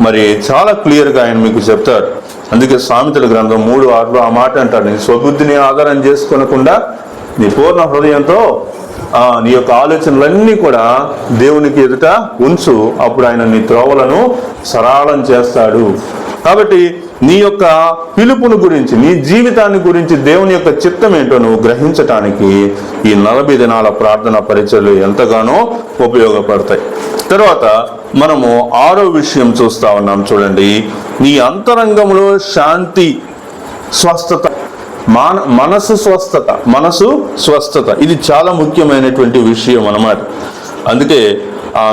మరి చాలా క్లియర్గా ఆయన మీకు చెప్తారు. అందుకే సామెతల గ్రంథం 3:6 ఆ మాట అంటాడు, నీ స్వబుద్ధిని ఆధారం చేసుకోనకుండా నీ పూర్ణ హృదయంతో నీ యొక్క ఆలోచనలన్నీ కూడా దేవునికి ఎదుట ఉంచు, అప్పుడు ఆయన నీ త్రోవలను సరళం చేస్తాడు. కాబట్టి నీ యొక్క పిలుపును గురించి, నీ జీవితాన్ని గురించి, దేవుని యొక్క చిత్తం ఏంటో నువ్వు గ్రహించటానికి ఈ 40 దినాల ప్రార్థన పరిచర్యలు ఎంతగానో ఉపయోగపడతాయి. తర్వాత మనము 6వ విషయం చూస్తా ఉన్నాం, చూడండి. నీ అంతరంగంలో శాంతి, స్వస్థత, మనసు స్వస్థత ఇది చాలా ముఖ్యమైనటువంటి విషయం అన్నమాట. అందుకే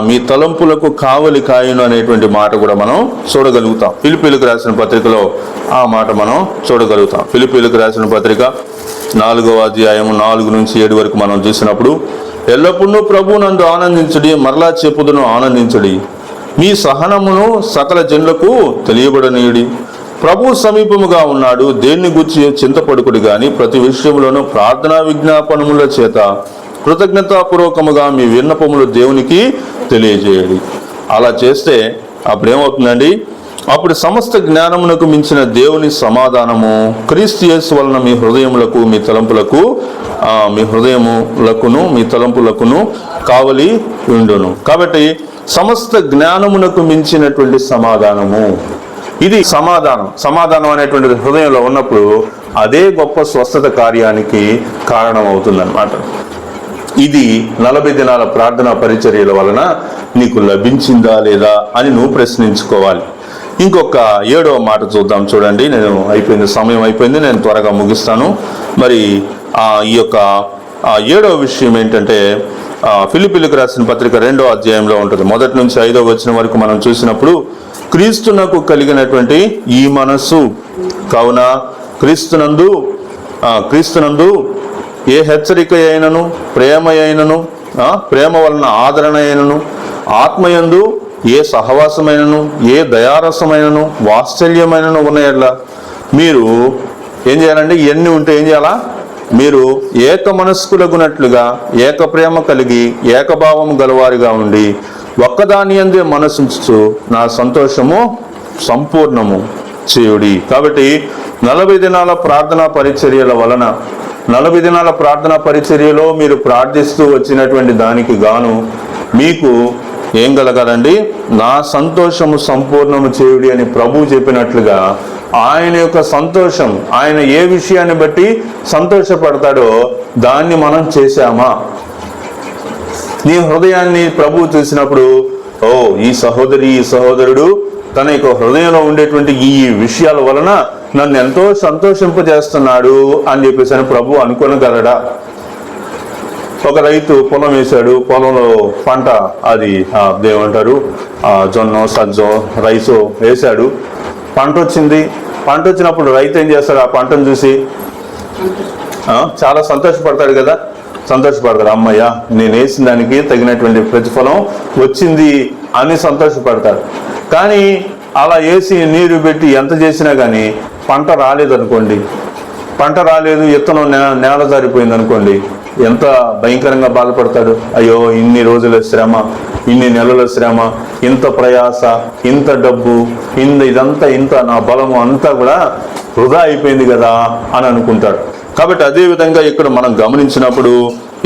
మీ తలంపులకు కావలి కాయును అనేటువంటి మాట కూడా మనం చూడగలుగుతాం. ఫిలిప్పీలకు రాసిన పత్రికలో ఆ మాట మనం చూడగలుగుతాం. ఫిలిప్పీలకు రాసిన పత్రిక 4వ అధ్యాయము 4 నుంచి 7 వరకు మనం చూసినప్పుడు, ఎల్లప్పుడూ ప్రభువు నందు ఆనందించుడి, మరలా చెప్పుదును ఆనందించుడి, మీ సహనమును సకల జనులకు తెలియబడనీయుడి, ప్రభు సమీపముగా ఉన్నాడు, దేన్ని గురించి చింతపడుకుడి గాని ప్రతి విషయంలోనూ ప్రార్థనా విజ్ఞాపనముల చేత కృతజ్ఞతాపూర్వకముగా మీ విన్నపములు దేవునికి తెలియజేయడి. అలా చేస్తే అప్పుడేమవుతుందండి? అప్పుడు సమస్త జ్ఞానమునకు మించిన దేవుని సమాధానము క్రీస్తు యేసు వలన మీ హృదయములకు మీ తలంపులకును కావలి ఉండును. కాబట్టి సమస్త జ్ఞానమునకు మించినటువంటి సమాధానము, ఇది సమాధానం అనేటువంటి హృదయంలో ఉన్నప్పుడు అదే గొప్ప స్వస్థత కార్యానికి కారణం అవుతుందన్నమాట. ఇది 40 దినాల ప్రార్థన పరిచర్యల వలన నీకు లభించిందా లేదా అని నువ్వు ప్రశ్నించుకోవాలి. ఇంకొక 7వ మాట చూద్దాం, చూడండి. సమయం అయిపోయింది, నేను త్వరగా ముగిస్తాను. మరి ఈ యొక్క 7వ విషయం ఏంటంటే ఫిలిప్పీలకు రాసిన పత్రిక 2వ అధ్యాయంలో ఉంటుంది. 1 నుంచి 5వ వచనం వరకు మనం చూసినప్పుడు, క్రీస్తునకు కలిగినటువంటి ఈ మనస్సు కావున క్రీస్తునందు ఏ హెచ్చరిక అయినను, ప్రేమ వలన ఆదరణ అయినను, ఆత్మయందు ఏ సహవాసమైనను, ఏ దయారసమైనను, వాత్సల్యమైనను ఉన్నాయట్లా మీరు ఏం చేయాలండి? ఇవన్నీ ఉంటే ఏం చేయాలా? మీరు ఏక మనస్కులగునట్లుగా ఏక ప్రేమ కలిగి ఏకభావము గలవారిగా ఉండి ఒక్కదాని యందే మనసుంచు నా సంతోషము సంపూర్ణము చేయుడి. కాబట్టి 40 దినాల ప్రార్థనా పరిచర్యల వలన 40 దినాల ప్రార్థనా పరిచర్యలో మీరు ప్రార్థిస్తూ వచ్చినటువంటి దానికి గాను మీకు ఏం కలగాలండి? నా సంతోషము సంపూర్ణము చేయుడి అని ప్రభువు చెప్పినట్లుగా ఆయన యొక్క సంతోషం, ఆయన ఏ విషయాన్ని బట్టి సంతోషపడతాడో దాన్ని మనం చేశామా? నీ హృదయాన్ని ప్రభువు చూసినప్పుడు, ఈ సహోదరుడు తన యొక్క హృదయంలో ఉండేటువంటి ఈ విషయాల వలన నన్ను ఎంతో సంతోషింపజేస్తున్నాడు అని చెప్పేసి అని ప్రభు అనుకోనగలడా? ఒక రైతు పొలం వేశాడు, పొలంలో పంట అది ఏమంటారు జొన్న, సజ్జో, రైసో వేశాడు. పంట వచ్చినప్పుడు రైతు ఏం చేస్తాడు? ఆ పంటను చూసి చాలా సంతోషపడతాడు కదా. అమ్మయ్య, నేను వేసిన దానికి తగినటువంటి ప్రతిఫలం వచ్చింది అని సంతోషపడతాడు. కానీ అలా వేసి నీరు పెట్టి ఎంత చేసినా కానీ పంట రాలేదు అనుకోండి, పంట రాలేదు, విత్తనం నేల జారిపోయింది అనుకోండి, ఎంత భయంకరంగా బాధపడతాడు. అయ్యో, ఇన్ని రోజుల శ్రమ, ఇన్ని నెలల శ్రమ, ఇంత ప్రయాస, ఇంత డబ్బు, ఇంత నా బలము అంతా కూడా వృధా అయిపోయింది కదా అని అనుకుంటాడు. కాబట్టి అదే విధంగా ఇక్కడ మనం గమనించినప్పుడు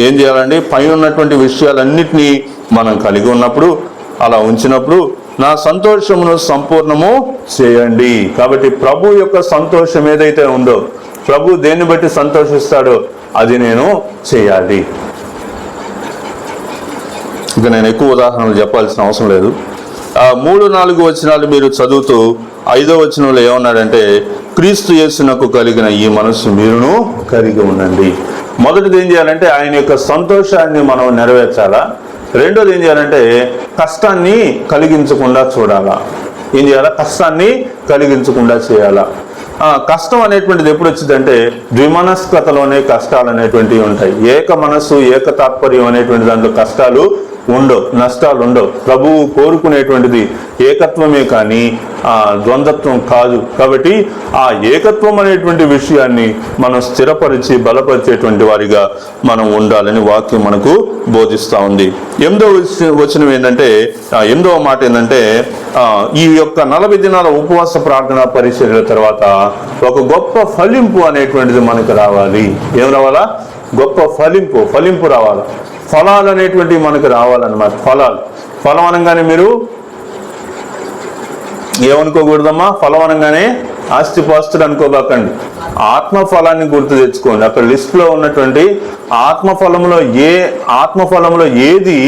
ఏం చేయాలండి, పైన ఉన్నటువంటి విషయాలన్నిటినీ మనం కలిగి ఉన్నప్పుడు, అలా ఉంచినప్పుడు నా సంతోషమును సంపూర్ణము చేయండి. కాబట్టి ప్రభు యొక్క సంతోషం ఏదైతే ఉందో, ప్రభు దేన్ని బట్టి సంతోషిస్తాడో అది నేను చేయాలి. ఇక నేను ఎక్కువ ఉదాహరణలు చెప్పాల్సిన అవసరం లేదు. 3-4 వచనాలు మీరు చదువుతూ 5వ వచనంలో ఏమన్నాడంటే, క్రీస్తు యేసునకు కలిగిన ఈ మనస్సు మీరును కలిగి ఉండండి. మొదటిది ఏం చేయాలంటే ఆయన యొక్క సంతోషాన్ని మనం నెరవేర్చాలా. రెండోది ఏం చేయాలంటే కష్టాన్ని కలిగించకుండా చూడాలా. ఏం చేయాలా? కష్టాన్ని కలిగించకుండా చేయాలా. కష్టం అనేటువంటిది ఎప్పుడు వచ్చిందంటే ద్విమనస్కతలోనే కష్టాలు అనేటువంటివి ఉంటాయి. ఏక మనస్సు, ఏక తాత్పర్యం అనేటువంటి దాంట్లో కష్టాలు ఉండవు, నష్టాలు ఉండవు. ప్రభువు కోరుకునేటువంటిది ఏకత్వమే కానీ ద్వంద్వత్వం కాదు. కాబట్టి ఆ ఏకత్వం అనేటువంటి విషయాన్ని మనం స్థిరపరిచి బలపరిచేటువంటి వారిగా మనం ఉండాలని వాక్యం మనకు బోధిస్తూ ఉంది. 8వ వచనం ఏంటంటే, 8వ మాట ఏంటంటే, ఈ యొక్క 40 దినాల ఉపవాస ప్రార్థన పరిచర్యల తర్వాత ఒక గొప్ప ఫలింపు అనేటువంటిది మనకు రావాలి. ఏం రావాలా? గొప్ప ఫలింపు రావాలా. ఫలాలు అనేటువంటివి మనకు రావాలన్నమాట. ఫలం అనగానే మీరు ఏమనుకోకూడదమ్మా, ఫలం అనగానే ఆస్తిపాస్తులు అనుకోబాకండి. ఆత్మఫలాన్ని గుర్తు తెచ్చుకోండి. అక్కడ లిస్టులో ఉన్నటువంటి ఆత్మఫలంలో ఏది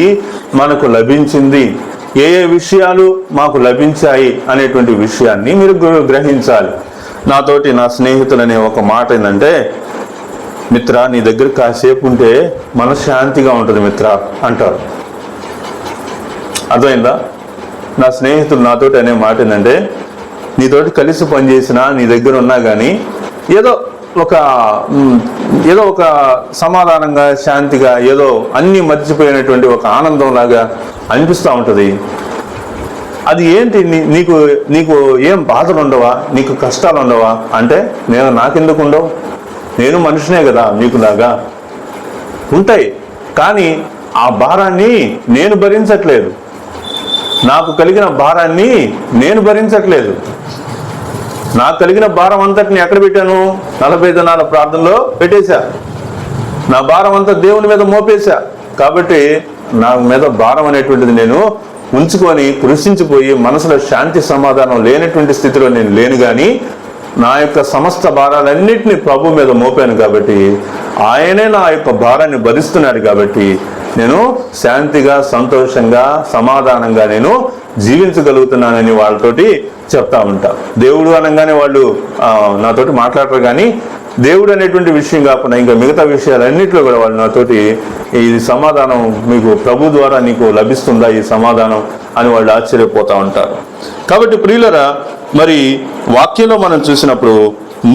మనకు లభించింది, ఏ విషయాలు మాకు లభించాయి అనేటువంటి విషయాన్ని మీరు గ్రహించాలి. నాతోటి నా స్నేహితులనే ఒక మాట ఏంటంటే, మిత్ర నీ దగ్గర కాసేపు ఉంటే మనశ్శాంతిగా ఉంటుంది మిత్ర అంటారు. అర్థమైందా? నా స్నేహితులు నాతోటి అనే మాట ఏంటంటే, నీతోటి కలిసి పనిచేసినా, నీ దగ్గర ఉన్నా కానీ ఏదో ఒక సమాధానంగా, శాంతిగా, ఏదో అన్నీ మర్చిపోయినటువంటి ఒక ఆనందంలాగా అనిపిస్తూ ఉంటుంది. అది ఏంటి? నీకు ఏం బాధలు ఉండవా, నీకు కష్టాలు ఉండవా అంటే, నాకెందుకు ఉండవు, నేను మనిషినే కదా, మీకులాగా ఉంటాయి. కానీ ఆ భారాన్ని నేను భరించట్లేదు, నాకు కలిగిన భారాన్ని నేను భరించట్లేదు. నాకు కలిగిన భారం అంతటిని ఎక్కడ పెట్టాను? 40 దినాల ప్రార్థనలో పెట్టేశా. నా భారం అంతా దేవుని మీద మోపేశా. కాబట్టి నా మీద భారం అనేటువంటిది నేను ఉంచుకొని కృషించిపోయి మనసులో శాంతి సమాధానం లేనటువంటి స్థితిలో నేను లేను. కానీ నా యొక్క సమస్త భారాలన్నింటినీ ప్రభు మీద మోపాను కాబట్టి ఆయనే నా యొక్క భారాన్ని భరిస్తున్నాడు. కాబట్టి నేను శాంతిగా, సంతోషంగా, సమాధానంగా నేను జీవించగలుగుతున్నానని వాళ్ళతోటి చెప్తా ఉంటా. దేవుడు అనగానే వాళ్ళు నాతోటి మాట్లాడరు, కానీ దేవుడు అనేటువంటి విషయం కాకుండా ఇంకా మిగతా విషయాలన్నింటిలో కూడా వాళ్ళు నాతోటి ఈ సమాధానం మీకు ప్రభు ద్వారా నీకు లభిస్తుందా ఈ సమాధానం అని వాళ్ళు ఆశ్చర్యపోతూ ఉంటారు. కాబట్టి ప్రియులరా, మరి వాక్యంలో మనం చూసినప్పుడు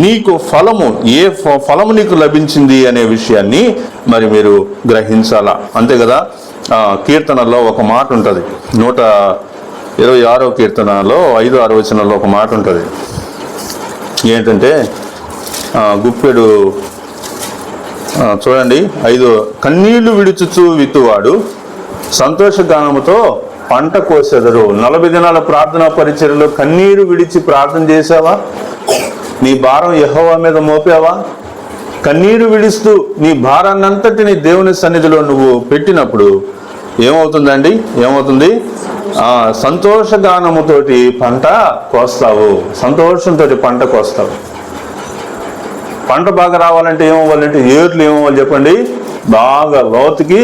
నీకు ఫలము, ఏ ఫలము నీకు లభించింది అనే విషయాన్ని మరి మీరు గ్రహించాలా. అంతే కదా. కీర్తనలో ఒక మాట ఉంటుంది, 126వ కీర్తనలో 5-6 వచనంలో ఒక మాట ఉంటుంది. ఏంటంటే గుప్పెడు చూడండి 5, కన్నీళ్లు విడుచుచు విత్తువాడు సంతోషగానముతో పంట కోసెదరు. 40 దినాల ప్రార్థనా పరిచర్యలో కన్నీరు విడిచి ప్రార్థన చేసావా? నీ భారం యెహోవా మీద మోపావా? కన్నీరు విడుస్తూ నీ భారాన్నంతటిని దేవుని సన్నిధిలో నువ్వు పెట్టినప్పుడు ఏమవుతుందండి? ఏమవుతుంది? సంతోషగానముతోటి పంట కోస్తావు, సంతోషంతో పంట కోస్తావు. పంట బాగా రావాలంటే ఏమవ్వాలంటే ఏర్లు ఏమవ్వాలి చెప్పండి? బాగా లోతుకి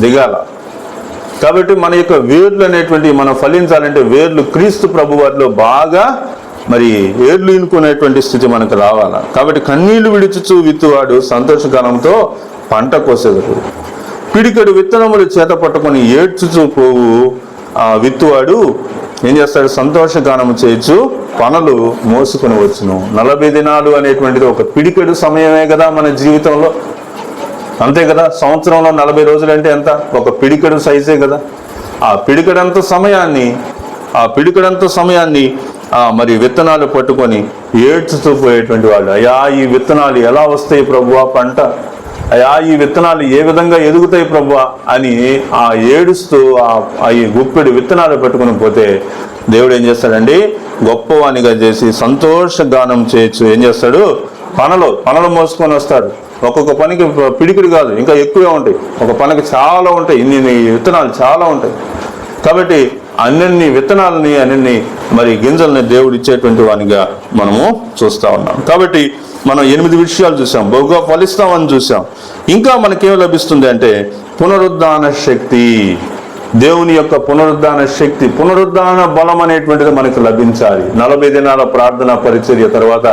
దిగాల. కాబట్టి మన యొక్క వేర్లు అనేటువంటి మనం ఫలించాలంటే వేర్లు క్రీస్తు ప్రభు వారిలో బాగా మరి ఏర్లు ఇనుకునేటువంటి స్థితి మనకు రావాలా. కాబట్టి కన్నీళ్లు విడుచుచు విత్తువాడు సంతోషగానంతో పంట కోసేవాడు. పిడికెడు విత్తనములు చేత పట్టుకొని ఏడ్చుచూ పోవు విత్తువాడు ఏం చేస్తాడు? సంతోషగానము చేయొచ్చు, పనులు మోసుకొని వచ్చును. 40 దినాలు అనేటువంటిది ఒక పిడికెడు సమయమే కదా మన జీవితంలో, అంతే కదా. సంవత్సరంలో 40 రోజులు అంటే ఎంత? ఒక పిడికెడు సైజే కదా. ఆ పిడికెడంత సమయాన్ని మరి విత్తనాలు పట్టుకొని ఏడ్చుతూ పోయేటువంటి వాళ్ళు, అయ్యా ఈ విత్తనాలు ఎలా వస్తాయి ప్రభువా, పంట అయ్యా ఈ విత్తనాలు ఏ విధంగా ఎదుగుతాయి ప్రభువా అని ఆ ఏడుస్తూ ఈ గుప్పెడు విత్తనాలు పెట్టుకుని పోతే దేవుడు ఏం చేస్తాడండి, గొప్పవానిగా చేసి సంతోషగానం చేయొచ్చు. ఏం చేస్తాడు, పనలు మోసుకొని వస్తాడు. ఒక్కొక్క పనికి పిడికిడి కాదు, ఇంకా ఎక్కువే ఉంటాయి. ఒక పనికి చాలా ఉంటాయి, ఇన్ని విత్తనాలు చాలా ఉంటాయి. కాబట్టి అన్ని విత్తనాలని అన్ని మరి గింజల్ని దేవుడు ఇచ్చేటువంటి వానిగా మనము చూస్తూ ఉన్నాం. కాబట్టి మనం 8 విషయాలు చూసాం, బహుగా ఫలిస్తామని చూసాం. ఇంకా మనకేం లభిస్తుంది అంటే పునరుద్ధాన శక్తి. దేవుని యొక్క పునరుద్ధాన శక్తి, పునరుద్ధాన బలం అనేటువంటిది మనకు లభించాలి. 40 దినాల ప్రార్థన పరిచర్య తర్వాత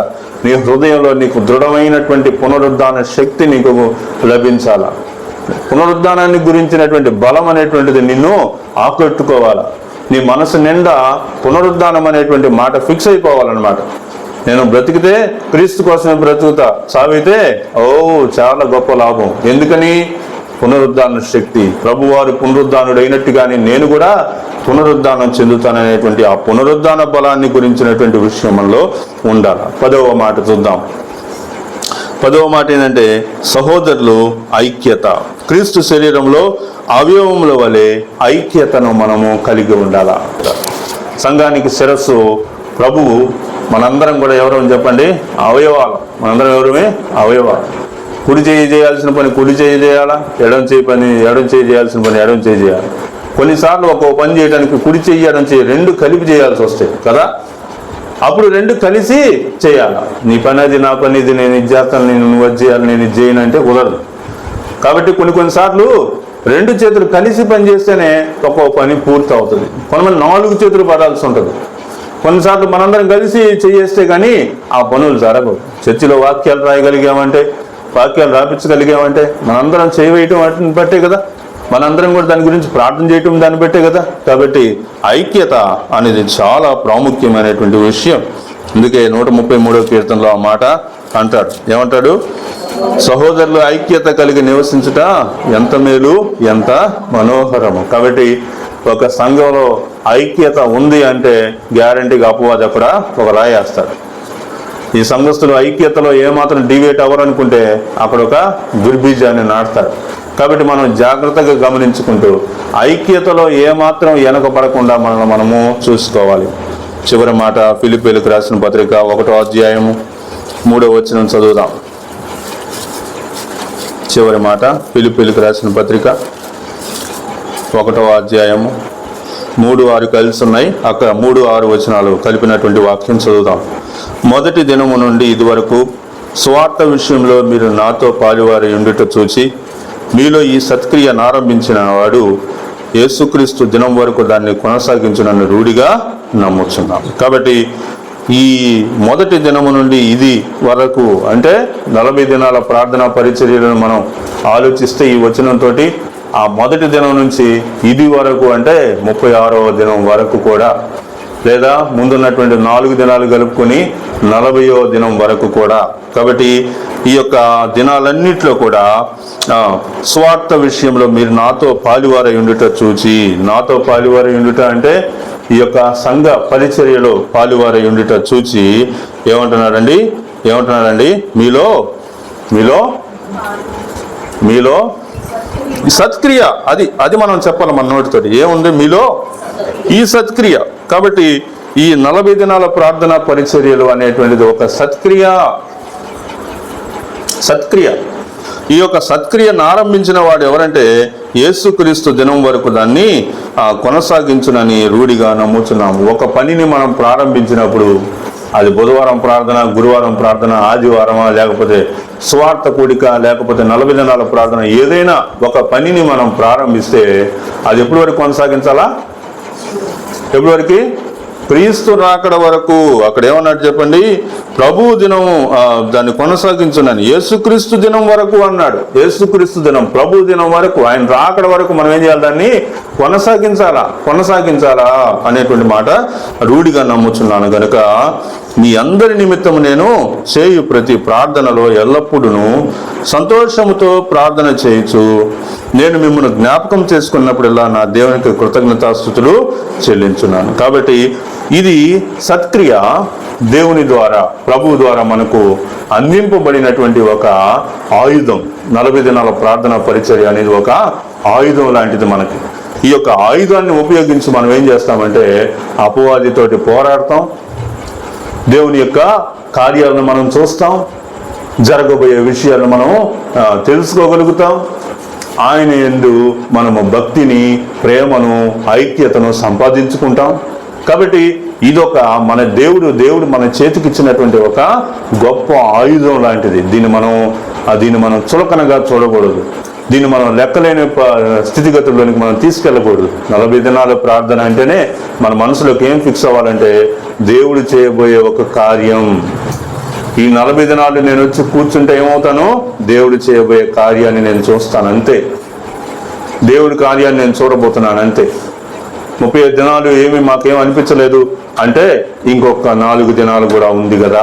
నీ హృదయంలో నీకు దృఢమైనటువంటి పునరుద్ధాన శక్తి నీకు లభించాలా. పునరుద్ధానాన్ని గురించినటువంటి బలం అనేటువంటిది నిన్ను ఆకట్టుకోవాలా. నీ మనసు నిండా పునరుద్ధానం అనేటువంటి మాట ఫిక్స్ అయిపోవాలన్నమాట. నేను బ్రతికితే క్రీస్తు కోసమే బ్రతుకుతా, సావితే చాలా గొప్ప లాభం. ఎందుకని? పునరుద్ధాన శక్తి. ప్రభువారు పునరుద్ధానుడు అయినట్టుగానే నేను కూడా పునరుద్ధానం చెందుతాననేటువంటి ఆ పునరుద్ధాన బలాన్ని గురించినటువంటి విషయంలో ఉండాలి. 10వ మాట చూద్దాం. 10వ మాట ఏంటంటే సహోదరులు ఐక్యత. క్రీస్తు శరీరంలో అవయవముల వలె ఐక్యతను మనము కలిగి ఉండాలా. సంఘానికి శిరస్సు ప్రభువు. మనందరం కూడా ఎవరని చెప్పండి, అవయవాలు. మనందరం ఎవరమే అవయవాలు. కుడి చేయి చేయాల్సిన పని కుడి చేయి చేయాలా, ఎడం చేయి చేయాల్సిన పని ఎడం చేయి చేయాలి. కొన్నిసార్లు ఒక్కో పని చేయడానికి కుడి చెయ్యి ఎడం చేయి 2 కలిపి చేయాల్సి వస్తాయి కదా. అప్పుడు 2 కలిసి చేయాలా. నీ పని అది, నా పని ఇది, నేను ఇది చేస్తాను, నువ్వు అది చేయాలి, నేను ఇది చేయను అంటే కుదరదు. కాబట్టి కొన్నిసార్లు 2 చేతులు కలిసి పని చేస్తేనే ఒక్కో పని పూర్తి అవుతుంది. కొంతమంది 4 చేతులు పడాల్సి ఉంటుంది. కొన్నిసార్లు మనందరం కలిసి చేస్తే కానీ ఆ పనులు జరగవు. చర్చిలో వాక్యాలు రాయగలిగామంటే, వాక్యాలు రాపించగలిగామంటే మనందరం చేయవేయటం బట్టే కదా. మనందరం కూడా దాని గురించి ప్రార్థన చేయటం దాన్ని బట్టే కదా. కాబట్టి ఐక్యత అనేది చాలా ప్రాముఖ్యమైనటువంటి విషయం. అందుకే 133వ కీర్తనలో ఆ మాట అంటాడు. ఏమంటాడు? సహోదరులు ఐక్యత కలిగి నివసించుట ఎంత మేలు, ఎంత మనోహరము. కాబట్టి ఒక సంఘంలో ఐక్యత ఉంది అంటే గ్యారంటీగా అపవాది అక్కడ ఒక రాయేస్తాడు. ఈ సంఘస్థులు ఐక్యతలో ఏమాత్రం డివేట్ అవ్వరనుకుంటే అక్కడ ఒక దుర్బీజాన్ని నాటుతాడు. కాబట్టి మనం జాగ్రత్తగా గమనించుకుంటూ ఐక్యతలో ఏమాత్రం వెనకపడకుండా మనము చూసుకోవాలి. చివరి మాట ఫిలిప్పీలకు రాసిన పత్రిక 1వ అధ్యాయము 3వ వచనం చదువుదాం. చివరి మాట ఫిలిప్పీలకు రాసిన పత్రిక 1వ అధ్యాయము 3-6 కలిసి ఉన్నాయి. అక్కడ 3-6 వచనాలు కలిపినటువంటి వాక్యం చదువుదాం. మొదటి దినము నుండి ఇదివరకు స్వార్థ విషయంలో మీరు నాతో పాలువారి ఉండుట చూచి మీలో ఈ సత్క్రియను ఆరంభించిన వాడు యేసుక్రీస్తు దినం వరకు దాన్ని కొనసాగించునని రూఢిగా నమ్ముచున్నాం. కాబట్టి ఈ మొదటి దినము నుండి ఇది వరకు అంటే 40 దినాల ప్రార్థనా పరిచర్యలను మనం ఆలోచిస్తే ఈ వచనంతో ఆ మొదటి దినం నుంచి ఇది వరకు అంటే 36వ దినం వరకు కూడా, లేదా ముందున్నటువంటి 4 దినాలు కలుపుకొని 40వ దినం వరకు కూడా. కాబట్టి ఈ యొక్క దినాలన్నిట్లో కూడా స్వార్థ విషయంలో మీరు నాతో పాలువారై ఉండుట చూచి, నాతో పాలువారై ఉండుట అంటే ఈ యొక్క సంఘ పరిచర్యలో పాలువారై ఉండుట చూచి ఏమంటున్నాడండి? మీలో సత్క్రియ, అది మనం చెప్పాలి మన నోటితో. ఏముంది? మీలో ఈ సత్క్రియ. కాబట్టి ఈ 40 దినాల ప్రార్థన పరిచర్యలు అనేటువంటిది ఒక సత్క్రియ. ఈ యొక్క సత్క్రియను ఆరంభించిన వాడు ఎవరంటే యేసుక్రీస్తు దినం వరకు దాన్ని కొనసాగించునని రూఢిగా నమ్ముతున్నాము. ఒక పనిని మనం ప్రారంభించినప్పుడు అది బుధవారం ప్రార్థన, గురువారం ప్రార్థన, ఆదివారమా, లేకపోతే స్వార్థ కూడిక, లేకపోతే 40 దినాల ప్రార్థన, ఏదైనా ఒక పనిని మనం ప్రారంభిస్తే అది ఎప్పటి వరకు కొనసాగించాలా? ఎప్పటి వరకు? క్రీస్తు రాకడ వరకు. అక్కడ ఏమన్నాడు చెప్పండి? ప్రభు దినము దాన్ని కొనసాగించునని. యేసుక్రీస్తు దినం వరకు అన్నాడు. యేసుక్రీస్తు దినం, ప్రభు దినం వరకు, ఆయన రాకడ వరకు మనం ఏం చేయాలి? దాన్ని కొనసాగించాలా అనేటువంటి మాట రూఢిగా నమ్ముచున్నాను. గనుక మీ అందరి నిమిత్తం నేను చేయు ప్రతి ప్రార్థనలో ఎల్లప్పుడూ సంతోషముతో ప్రార్థన చేయొచ్చు. నేను మిమ్మల్ని జ్ఞాపకం చేసుకున్నప్పుడల్లా నా దేవునికి కృతజ్ఞతాస్తుతులు చెల్లించున్నాను. కాబట్టి ఇది సత్క్రియ. దేవుని ద్వారా, ప్రభువు ద్వారా మనకు అందింపబడినటువంటి ఒక ఆయుధం. 40 దినాల ప్రార్థన పరిచర్య అనేది ఒక ఆయుధం లాంటిది మనకి. ఈ యొక్క ఆయుధాన్ని ఉపయోగించి మనం ఏం చేస్తామంటే అపవాదితోటి పోరాడతాం, దేవుని యొక్క కార్యాలను మనం చూస్తాం, జరగబోయే విషయాలను మనం తెలుసుకోగలుగుతాం. ఆయన యందు మనము భక్తిని, ప్రేమను, ఐక్యతను సంపాదించుకుంటాం. కాబట్టి ఇదొక మన దేవుడు మన చేతికి ఇచ్చినటువంటి ఒక గొప్ప ఆయుధం లాంటిది. దీన్ని మనం చులకనగా చూడకూడదు. దీన్ని మనం లెక్కలేని స్థితిగతుల్లోనికి మనం తీసుకెళ్ళకూడదు. 40 దినాల ప్రార్థన అంటేనే మన మనసులోకి ఏం ఫిక్స్ అవ్వాలంటే దేవుడు చేయబోయే ఒక కార్యం. ఈ 40 దినాలు నేను వచ్చి కూర్చుంటే ఏమవుతాను? దేవుడు చేయబోయే కార్యాన్ని నేను చూస్తాను అంతే. దేవుడి కార్యాన్ని నేను చూడబోతున్నాను అంతే. 35 దినాలు ఏమి మాకేం అనిపించలేదు అంటే ఇంకొక 4 దినాలు కూడా ఉంది కదా.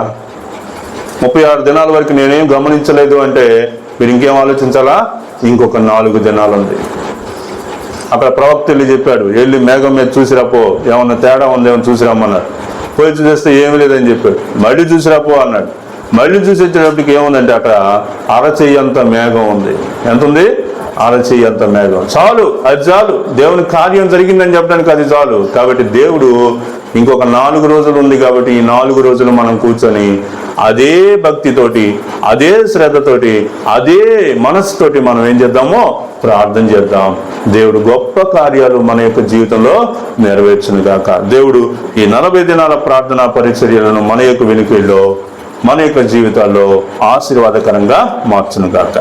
36 దినాల వరకు నేనేం గమనించలేదు అంటే మీరు ఇంకేం ఆలోచించాలా? ఇంకొక 4 దినాలు ఉంది. అక్కడ ప్రవక్త వెళ్ళి చెప్పాడు, వెళ్ళి మేఘం మీద చూసిరాపో, ఏమన్నా తేడా ఉందేమో చూసిరమ్మన్నారు. పోయి చూసేస్తే ఏమీ లేదని చెప్పాడు. మళ్ళీ చూసిరాపో అన్నాడు. మళ్ళీ చూసి వచ్చేటప్పటికి ఏముందంటే అక్కడ అరచెయ్యంత మేఘం ఉంది. ఎంత ఉంది? అరచెయ్యంత మేఘం. చాలు, అది చాలు. దేవుని కార్యం జరిగిందని చెప్పడానికి అది చాలు. కాబట్టి దేవుడు ఇంకొక 4 రోజులు ఉంది కాబట్టి ఈ 4 రోజులు మనం కూర్చొని అదే భక్తితోటి, అదే శ్రద్ధతోటి, అదే మనసుతోటి మనం ఏం చేద్దామో ప్రార్థన చేద్దాం. దేవుడు గొప్ప కార్యాలు మన యొక్క జీవితంలో నెరవేర్చును గాక. దేవుడు ఈ 40 దినాల ప్రార్థనా పరిచర్యలను మన యొక్క వెనుకల్లో, మన యొక్క జీవితాల్లో ఆశీర్వాదకరంగా మార్చును గాక.